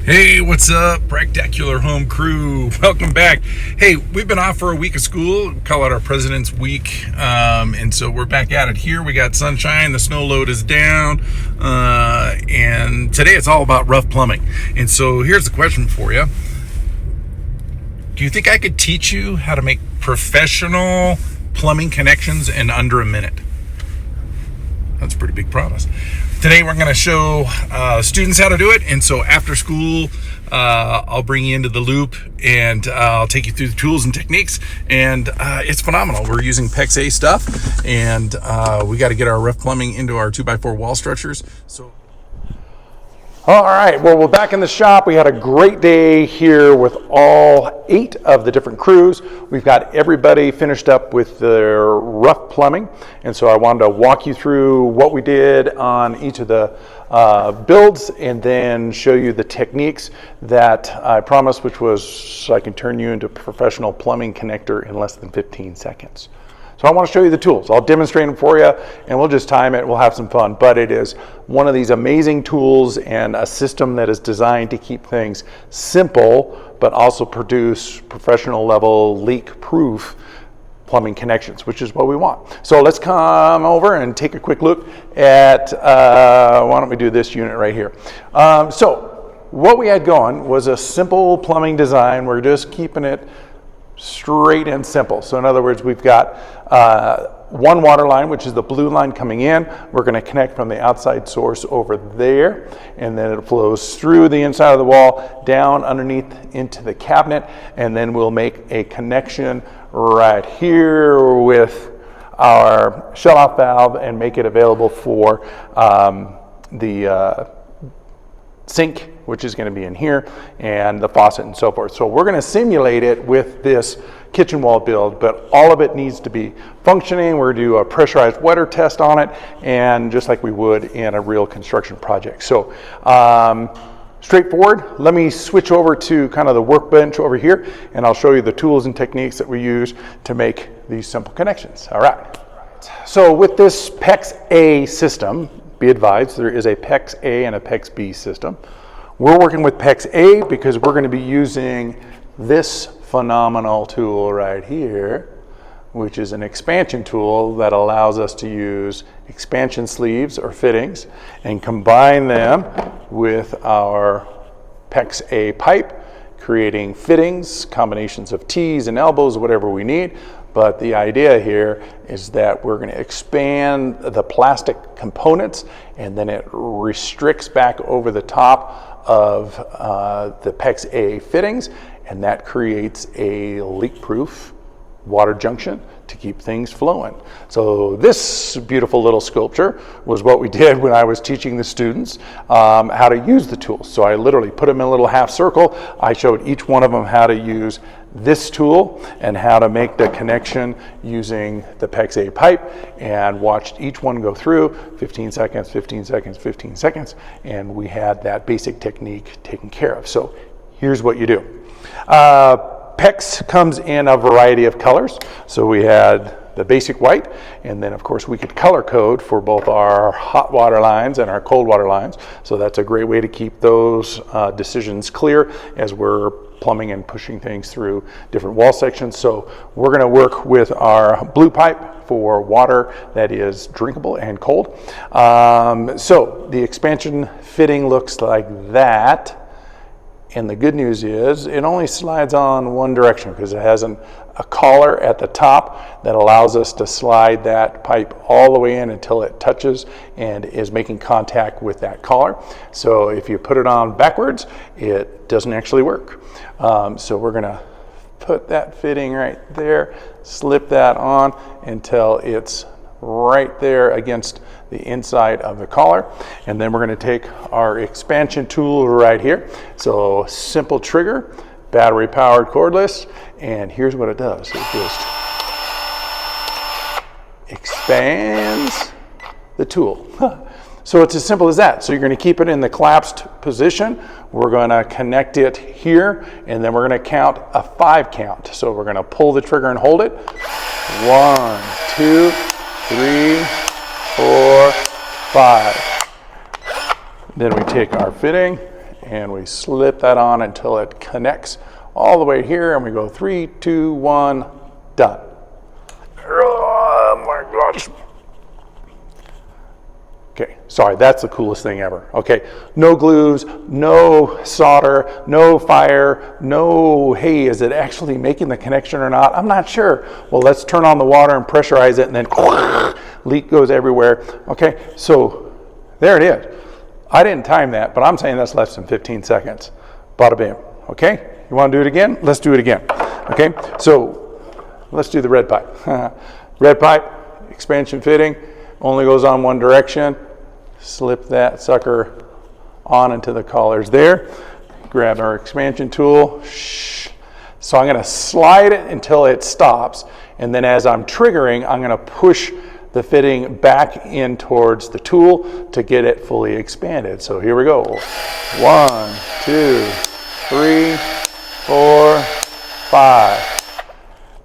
Hey, what's up, PracTacular home crew? Welcome back. Hey, we've been off for a week of school. We call it our President's Week, and so we're back at it here. We got sunshine, the snow load is down, and today it's all about rough plumbing. And so here's the question for you. Do you think I could teach you how to make professional plumbing connections in under a minute? That's a pretty big promise. Today we're going to show students how to do it, and so after school I'll bring you into the loop and I'll take you through the tools and techniques, and it's phenomenal. We're using PEX-A stuff, and we got to get our rough plumbing into our 2x4 wall structures. So all right, well, we're back in the shop. We had a great day here with all 8 of the different crews. We've got everybody finished up with their rough plumbing, and so I wanted to walk you through what we did on each of the builds and then show you the techniques that I promised, which was I can turn you into a professional plumbing connector in less than 15 seconds. So I want to show you the tools. I'll demonstrate them for you, and we'll just time it. We'll have some fun. But it is one of these amazing tools and a system that is designed to keep things simple, but also produce professional level leak-proof plumbing connections, which is what we want. So let's come over and take a quick look at, why don't we do this unit right here. So what we had going was a simple plumbing design. We're just keeping it straight and simple. So in other words, we've got one water line, which is the blue line coming in. We're going to connect from the outside source over there, and then it flows through the inside of the wall, down underneath into the cabinet, and then we'll make a connection right here with our shut-off valve and make it available for the sink, which is going to be in here, and the faucet and so forth. So we're going to simulate it with this kitchen wall build, but all of it needs to be functioning. We're going to do a pressurized wetter test on it, and just like we would in a real construction project. So straightforward. Let me switch over to kind of the workbench over here, and I'll show you the tools and techniques that we use to make these simple connections. All right. So with this PEX-A system, be advised, there is a PEX-A and a PEX-B system. We're working with PEX-A because we're going to be using this phenomenal tool right here, which is an expansion tool that allows us to use expansion sleeves or fittings and combine them with our PEX-A pipe, creating fittings, combinations of T's and elbows, whatever we need. But the idea here is that we're going to expand the plastic components, and then it restricts back over the top of the PEX-A fittings, and that creates a leak-proof water junction to keep things flowing. So this beautiful little sculpture was what we did when I was teaching the students how to use the tools. So I literally put them in a little half circle. I showed each one of them how to use this tool and how to make the connection using the PEX-A pipe, and watched each one go through 15 seconds, 15 seconds, 15 seconds, and we had that basic technique taken care of. So here's what you do. PEX comes in a variety of colors. So we had the basic white, and then of course we could color code for both our hot water lines and our cold water lines. So that's a great way to keep those decisions clear as we're plumbing and pushing things through different wall sections. So we're going to work with our blue pipe for water that is drinkable and cold. So the expansion fitting looks like that. And the good news is it only slides on one direction because it has a collar at the top that allows us to slide that pipe all the way in until it touches and is making contact with that collar. So if you put it on backwards, it doesn't actually work. So we're going to put that fitting right there, slip that on until it's right there against the inside of the collar, and then we're going to take our expansion tool right here. So simple trigger, battery powered, cordless, and here's what it does. It just expands the tool. So it's as simple as that. So you're going to keep it in the collapsed position. We're going to connect it here, and then we're going to count a 5 count. So we're going to pull the trigger and hold it. 1, 2, 3, 4, 5. Then we take our fitting and we slip that on until it connects all the way here, and we go 3, 2, 1, done. Oh my gosh. Okay, sorry, that's the coolest thing ever. Okay, no glues, no solder, no fire, no, hey, is it actually making the connection or not? I'm not sure. Well, let's turn on the water and pressurize it, and then leak goes everywhere. Okay, so there it is. I didn't time that, but I'm saying that's less than 15 seconds. Bada bam. Okay, you want to do it again? Let's do it again. Okay, so let's do the red pipe. Red pipe, expansion fitting, only goes on one direction. Slip that sucker on into the collars there. Grab our expansion tool. So I'm going to slide it until it stops, and then as I'm triggering, I'm going to push the fitting back in towards the tool to get it fully expanded. So here we go. 1, 2, 3, 4, 5.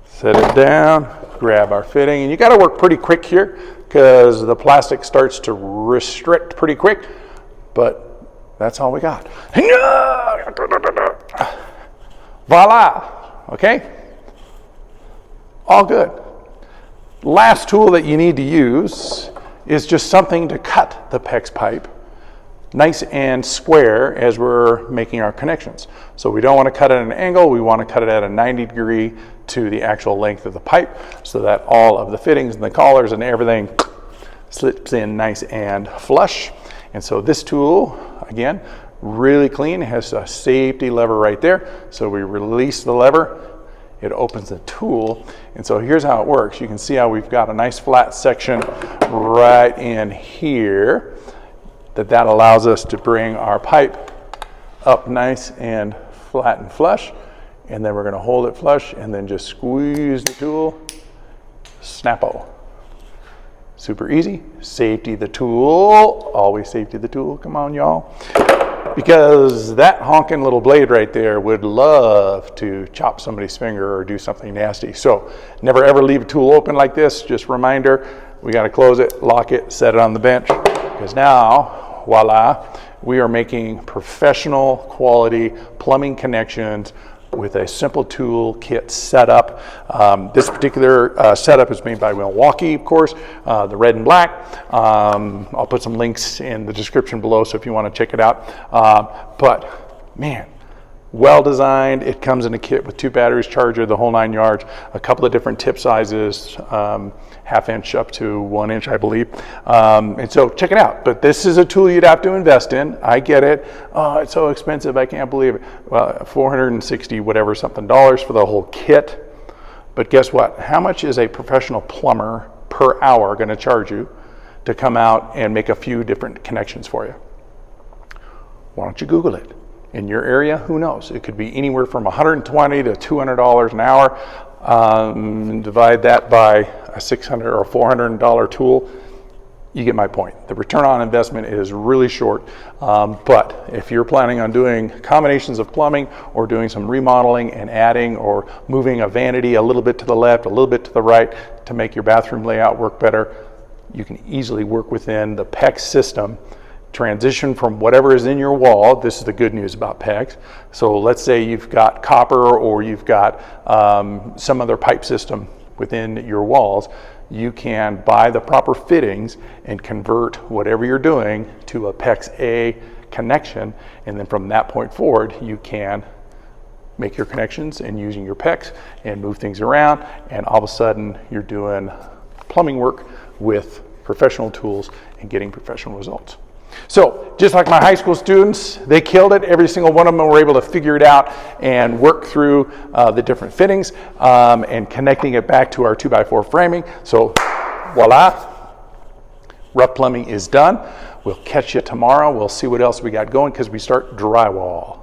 Set it down, grab our fitting, and you got to work pretty quick here because the plastic starts to restrict pretty quick, but that's all we got. Voila, okay? All good. Last tool that you need to use is just something to cut the PEX pipe nice and square as we're making our connections. So we don't want to cut it at an angle, we want to cut it at a 90 degree to the actual length of the pipe so that all of the fittings and the collars and everything slips in nice and flush. And so this tool, again, really clean, has a safety lever right there. So we release the lever, it opens the tool, and so here's how it works. You can see how we've got a nice flat section right in here that allows us to bring our pipe up nice and flat and flush, and then we're going to hold it flush and then just squeeze the tool, snap-o. Super easy. Safety the tool, always safety the tool, come on y'all. Because that honking little blade right there would love to chop somebody's finger or do something nasty. So never ever leave a tool open like this. Just reminder, we got to close it, lock it, set it on the bench. Because now, voila, we are making professional quality plumbing connections with a simple tool kit setup. This particular setup is made by Milwaukee, of course, the red and black. I'll put some links in the description below, so if you want to check it out. But man, well designed. It comes in a kit with 2 batteries, charger, the whole 9 yards, a couple of different tip sizes, 1/2 inch up to 1 inch, I believe. And so check it out. But this is a tool you'd have to invest in. I get it. Oh, it's so expensive. I can't believe it. Well, $460 whatever something dollars for the whole kit. But guess what? How much is a professional plumber per hour going to charge you to come out and make a few different connections for you? Why don't you Google it? In your area, who knows? It could be anywhere from $120 to $200 an hour. Divide that by a $600 or $400 tool. You get my point. The return on investment is really short. But if you're planning on doing combinations of plumbing or doing some remodeling and adding or moving a vanity a little bit to the left, a little bit to the right to make your bathroom layout work better, you can easily work within the PEX system. Transition from whatever is in your wall. This is the good news about PEX. So let's say you've got copper or you've got some other pipe system within your walls. You can buy the proper fittings and convert whatever you're doing to a PEX-A connection, and then from that point forward you can make your connections and using your PEX and move things around, and all of a sudden you're doing plumbing work with professional tools and getting professional results. So just like my high school students, they killed it. Every single one of them were able to figure it out and work through the different fittings and connecting it back to our 2x4 framing. So voila, rough plumbing is done. We'll catch you tomorrow. We'll see what else we got going because we start drywall.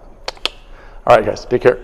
All right, guys, take care.